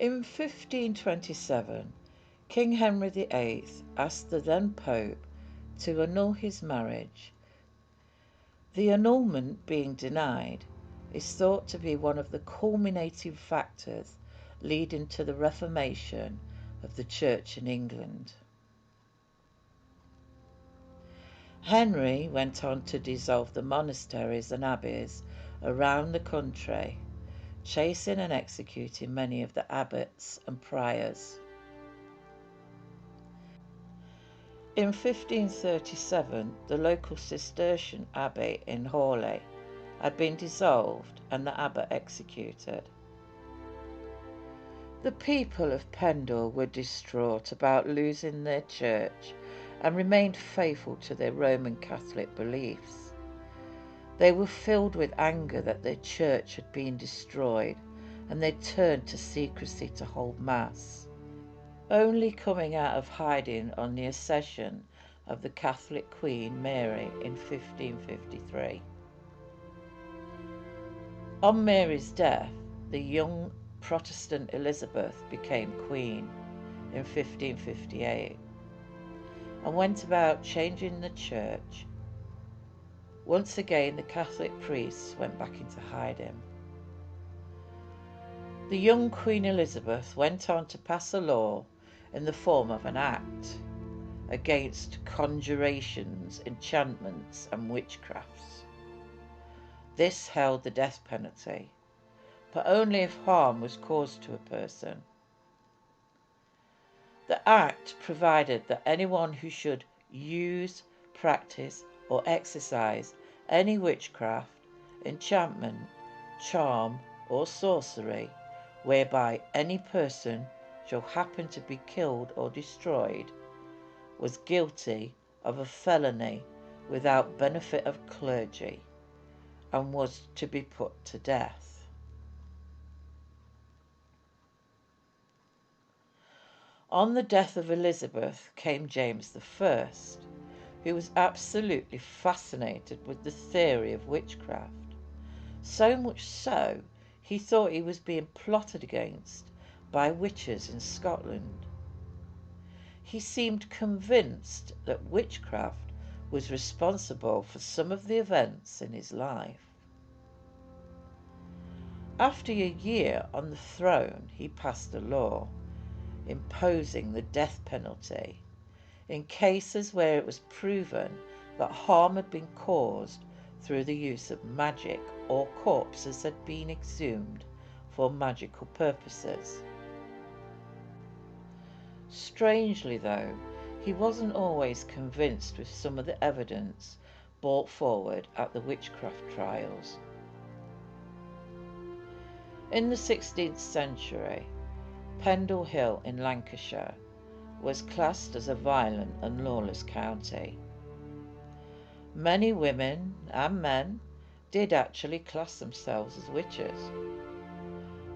In 1527, King Henry VIII asked the then Pope to annul his marriage. The annulment being denied is thought to be one of the culminating factors leading to the Reformation of the Church in England. Henry went on to dissolve the monasteries and abbeys around the country, chasing and executing many of the abbots and priors. In 1537, the local Cistercian abbey in Hawley had been dissolved and the abbot executed. The people of Pendle were distraught about losing their church and remained faithful to their Roman Catholic beliefs. They were filled with anger that their church had been destroyed, and they turned to secrecy to hold Mass, only coming out of hiding on the accession of the Catholic Queen Mary in 1553. On Mary's death, the young Protestant Elizabeth became queen in 1558 and went about changing the church. Once again, the Catholic priests went back into hiding. The young Queen Elizabeth went on to pass a law in the form of an act against conjurations, enchantments, and witchcrafts. This held the death penalty, but only if harm was caused to a person. The act provided that anyone who should use, practice, or exercise any witchcraft, enchantment, charm, or sorcery, whereby any person shall happen to be killed or destroyed, was guilty of a felony without benefit of clergy, and was to be put to death. On the death of Elizabeth came James I, who was absolutely fascinated with the theory of witchcraft, so much so he thought he was being plotted against by witches in Scotland. He seemed convinced that witchcraft was responsible for some of the events in his life. After a year on the throne, he passed a law imposing the death penalty in cases where it was proven that harm had been caused through the use of magic or corpses had been exhumed for magical purposes. Strangely, though, he wasn't always convinced with some of the evidence brought forward at the witchcraft trials. In the 16th century, Pendle Hill in Lancashire was classed as a violent and lawless county. Many women and men did actually class themselves as witches,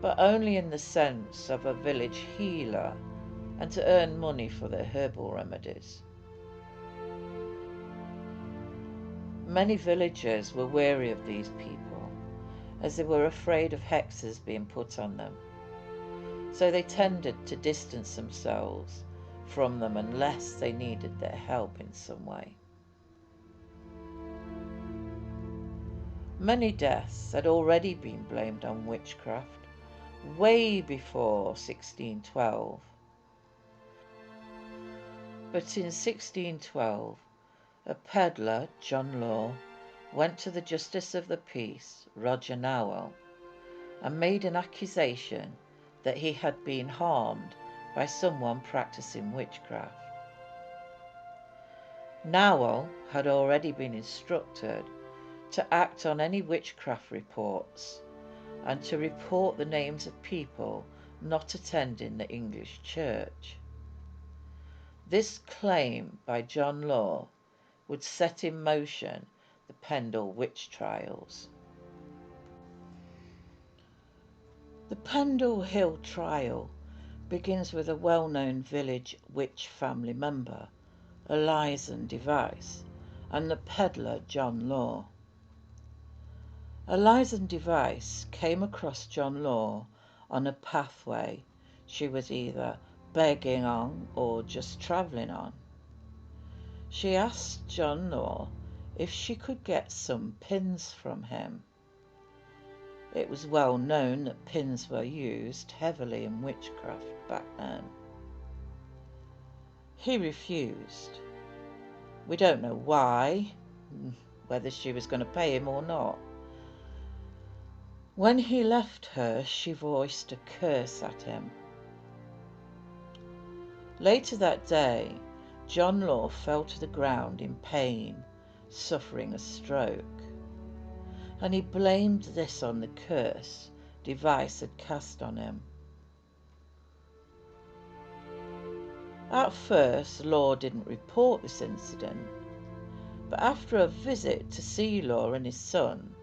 but only in the sense of a village healer and to earn money for their herbal remedies. Many villagers were wary of these people, as they were afraid of hexes being put on them, so they tended to distance themselves from them unless they needed their help in some way. Many deaths had already been blamed on witchcraft way before 1612. But in 1612, a pedlar, John Law, went to the Justice of the Peace, Rodger Nowell, and made an accusation that he had been harmed by someone practicing witchcraft. Nowell had already been instructed to act on any witchcraft reports and to report the names of people not attending the English church. This claim by John Law would set in motion the Pendle witch trials. The Pendle Hill trial begins with a well-known village witch family member, Alizon Device, and the pedlar John Law. Alizon Device came across John Law on a pathway she was either begging on or just travelling on. She asked John Nowell if she could get some pins from him. It was well known that pins were used heavily in witchcraft back then. He refused. We don't know why, whether she was going to pay him or not. When he left her, she voiced a curse at him. Later that day, John Law fell to the ground in pain, suffering a stroke, and he blamed this on the curse Device had cast on him. At first, Law didn't report this incident, but after a visit to see Law and his son,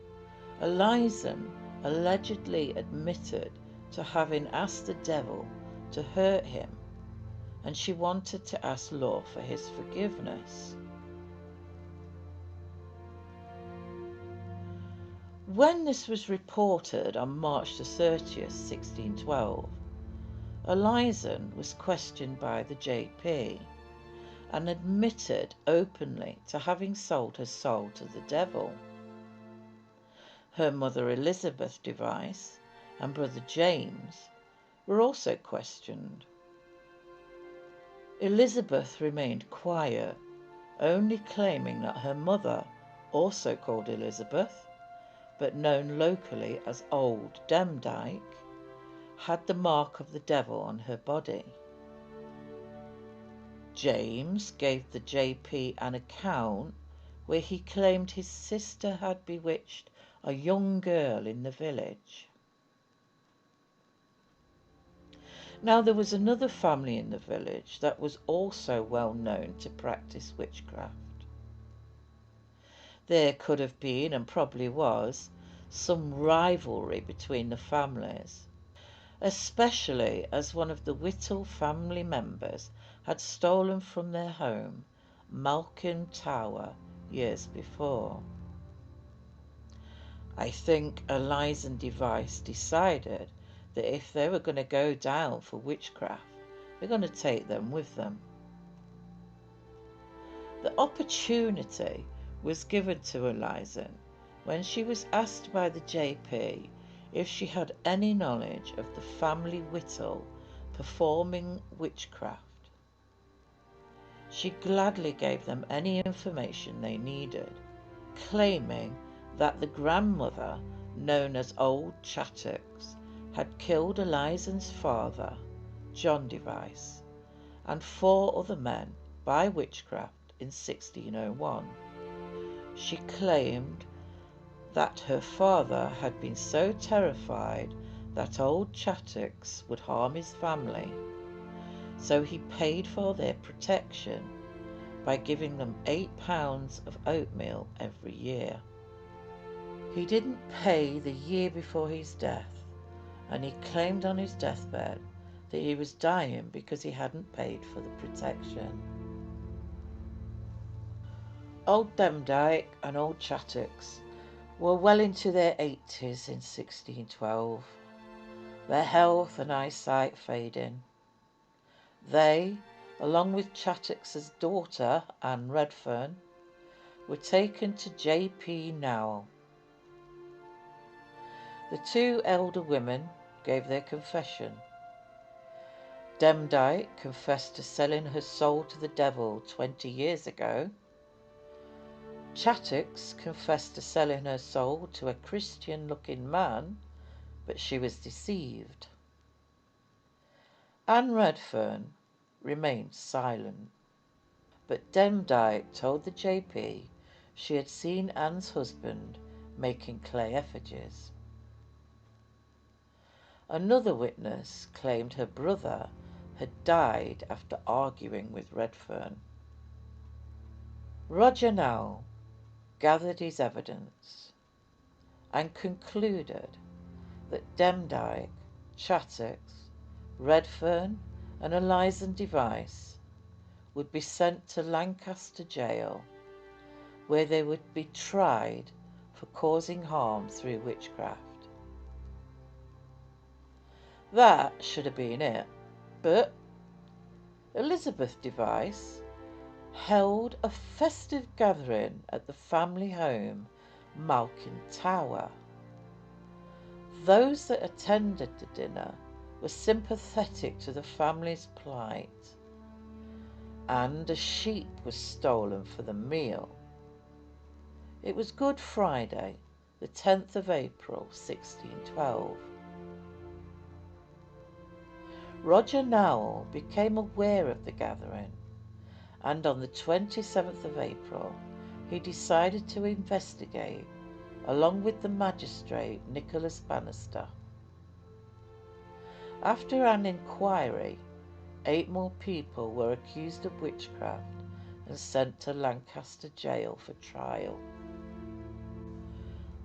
Alizon allegedly admitted to having asked the devil to hurt him, and she wanted to ask Law for his forgiveness. When this was reported on March the 30th, 1612, Alizon was questioned by the JP and admitted openly to having sold her soul to the devil. Her mother Elizabeth Device and brother James were also questioned. Elizabeth remained quiet, only claiming that her mother, also called Elizabeth, but known locally as Old Demdike, had the mark of the devil on her body. James gave the JP an account where he claimed his sister had bewitched a young girl in the village. Now there was another family in the village that was also well known to practice witchcraft. There could have been, and probably was, some rivalry between the families, especially as one of the Whittle family members had stolen from their home, Malkin Tower, years before. I think Alizon Device decided that if they were going to go down for witchcraft, they're going to take them with them. The opportunity was given to Alizon when she was asked by the JP if she had any knowledge of the family Whittle performing witchcraft. She gladly gave them any information they needed, claiming that the grandmother, known as Old Chattox, had killed Alizon's father, John Device, and 4 other men by witchcraft in 1601. She claimed that her father had been so terrified that Old Chattox would harm his family, so he paid for their protection by giving them 8 pounds of oatmeal every year. He didn't pay the year before his death, and he claimed on his deathbed that he was dying because he hadn't paid for the protection. Old Demdike and Old Chattox were well into their 80s in 1612, their health and eyesight fading. They, along with Chattox's daughter, Anne Redfern, were taken to JP Nowell. The 2 elder women gave their confession. Demdike confessed to selling her soul to the devil 20 years ago. Chattox confessed to selling her soul to a Christian-looking man, but she was deceived. Anne Redfern remained silent, but Demdike told the JP she had seen Anne's husband making clay effigies. Another witness claimed her brother had died after arguing with Redfern. Rodger Nowell gathered his evidence and concluded that Demdike, Chattox, Redfern and Alizon Device would be sent to Lancaster jail, where they would be tried for causing harm through witchcraft. That should have been it. But Elizabeth Device held a festive gathering at the family home, Malkin Tower. Those that attended the dinner were sympathetic to the family's plight, and a sheep was stolen for the meal. It was Good Friday, the 10th of April, 1612. Rodger Nowell became aware of the gathering, and on the 27th of April he decided to investigate, along with the magistrate Nicholas Bannister. After an inquiry, 8 more people were accused of witchcraft and sent to Lancaster jail for trial.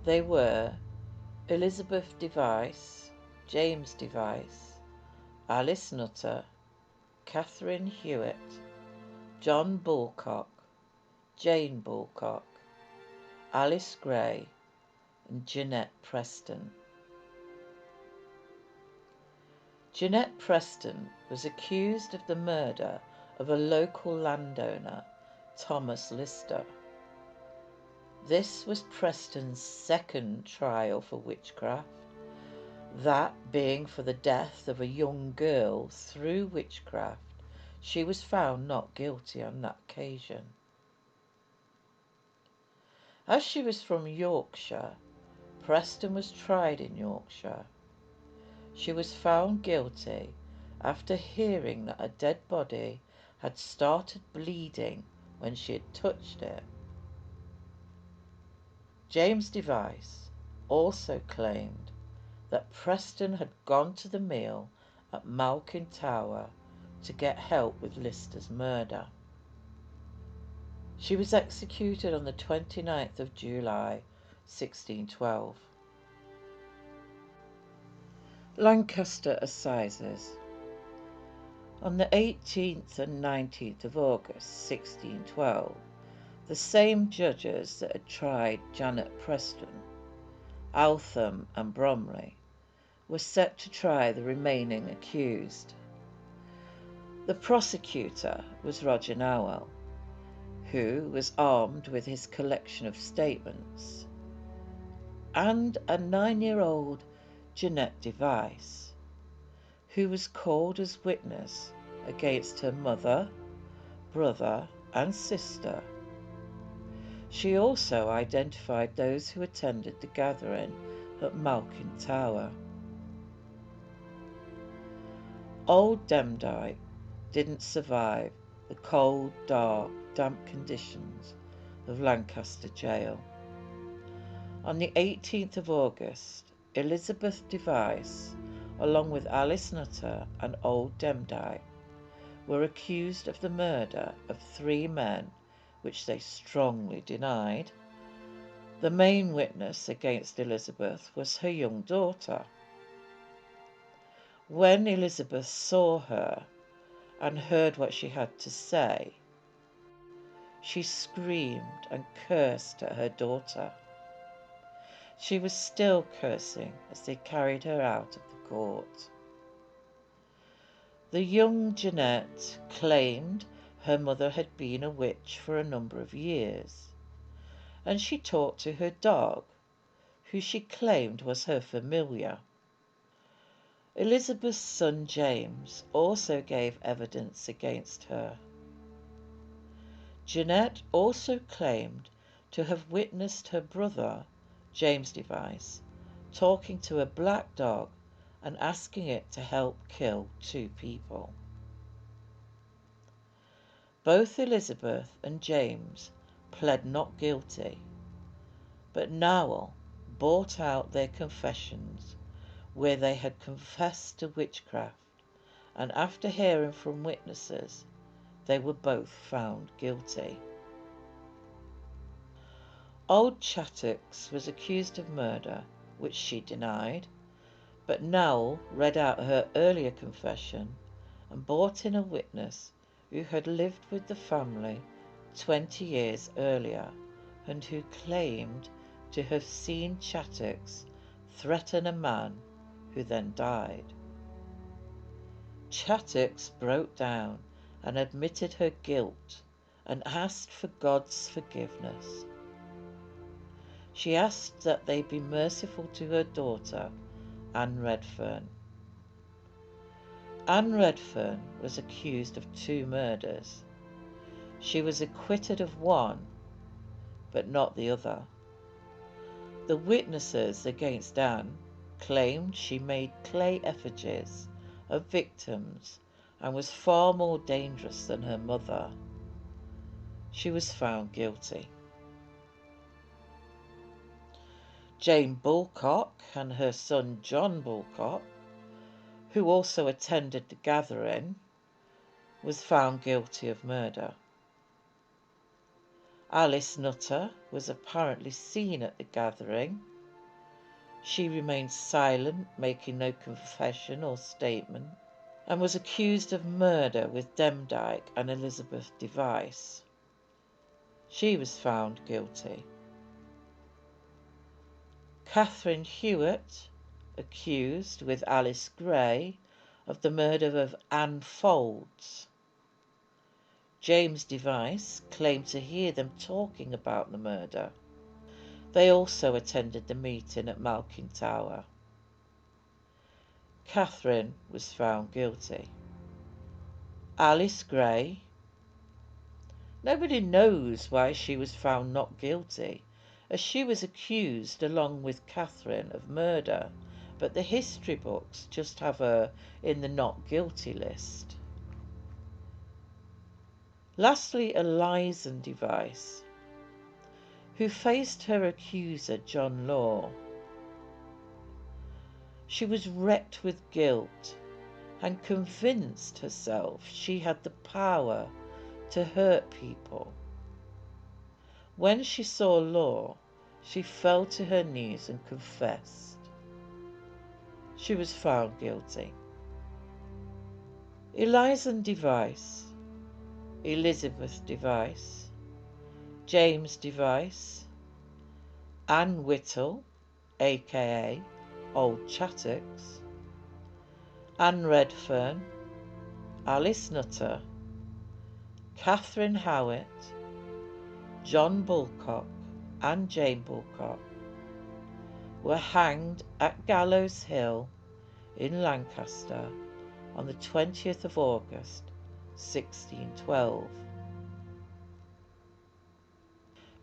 They were Elizabeth Device, James Device, Alice Nutter, Catherine Hewitt, John Bulcock, Jane Bulcock, Alice Gray, and Jeanette Preston. Jeanette Preston was accused of the murder of a local landowner, Thomas Lister. This was Preston's second trial for witchcraft, that being for the death of a young girl through witchcraft. She was found not guilty on that occasion. As she was from Yorkshire, Preston was tried in Yorkshire. She was found guilty after hearing that a dead body had started bleeding when she had touched it. James Device also claimed that Preston had gone to the meal at Malkin Tower to get help with Lister's murder. She was executed on the 29th of July, 1612. Lancaster Assizes. On the 18th and 19th of August, 1612, the same judges that had tried Janet Preston, Altham and Bromley, were set to try the remaining accused. The prosecutor was Rodger Nowell, who was armed with his collection of statements, and a 9-year-old Jeanette Device, who was called as witness against her mother, brother, and sister. She also identified those who attended the gathering at Malkin Tower. Old Demdike didn't survive the cold, dark, damp conditions of Lancaster jail. On the 18th of August, Elizabeth Device, along with Alice Nutter and Old Demdike, were accused of the murder of 3 men, which they strongly denied. The main witness against Elizabeth was her young daughter. When Elizabeth saw her and heard what she had to say, she screamed and cursed at her daughter. She was still cursing as they carried her out of the court. The young Jeanette claimed her mother had been a witch for a number of years, and she talked to her dog, who she claimed was her familiar. Elizabeth's son James also gave evidence against her. Jeanette also claimed to have witnessed her brother, James Device, talking to a black dog and asking it to help kill 2 people. Both Elizabeth and James pled not guilty, but Nowell brought out their confessions, where they had confessed to witchcraft, and after hearing from witnesses, they were both found guilty. Old Chattox was accused of murder, which she denied, but Nowell read out her earlier confession and brought in a witness who had lived with the family 20 years earlier and who claimed to have seen Chattox threaten a man who then died. Chattox broke down and admitted her guilt and asked for God's forgiveness. She asked that they be merciful to her daughter, Anne Redfern. Anne Redfern was accused of 2 murders. She was acquitted of one, but not the other. The witnesses against Anne claimed she made clay effigies of victims and was far more dangerous than her mother. She was found guilty. Jane Bulcock and her son John Bulcock, who also attended the gathering, was found guilty of murder. Alice Nutter was apparently seen at the gathering. She remained silent, making no confession or statement, and was accused of murder with Demdike and Elizabeth Device. She was found guilty. Catherine Hewitt, accused with Alice Gray of the murder of Anne Folds. James Device claimed to hear them talking about the murder. They also attended the meeting at Malkin Tower. Catherine was found guilty. Alice Gray. Nobody knows why she was found not guilty, as she was accused along with Catherine of murder, but the history books just have her in the not guilty list. Lastly, Alizon Device, who faced her accuser John Law. She was wrecked with guilt and convinced herself she had the power to hurt people. When she saw Law, she fell to her knees and confessed. She was found guilty. Alizon Device, Elizabeth Device, James Device, Anne Whittle, aka Old Chattox, Anne Redfern, Alice Nutter, Catherine Howitt, John Bulcock and Jane Bulcock were hanged at Gallows Hill in Lancaster on the 20th of August 1612.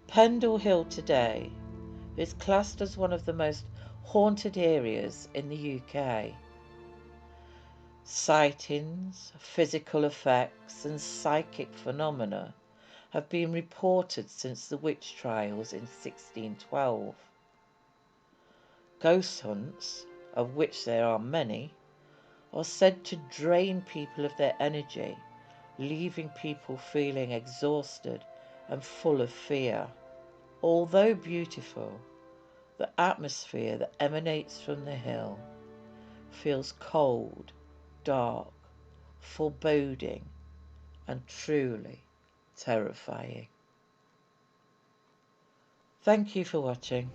Pendle Hill today is classed as one of the most haunted areas in the UK. Sightings, physical effects and psychic phenomena have been reported since the witch trials in 1612. Ghost hunts, of which there are many, are said to drain people of their energy, leaving people feeling exhausted and full of fear. Although beautiful, the atmosphere that emanates from the hill feels cold, dark, foreboding, and truly terrifying. Thank you for watching.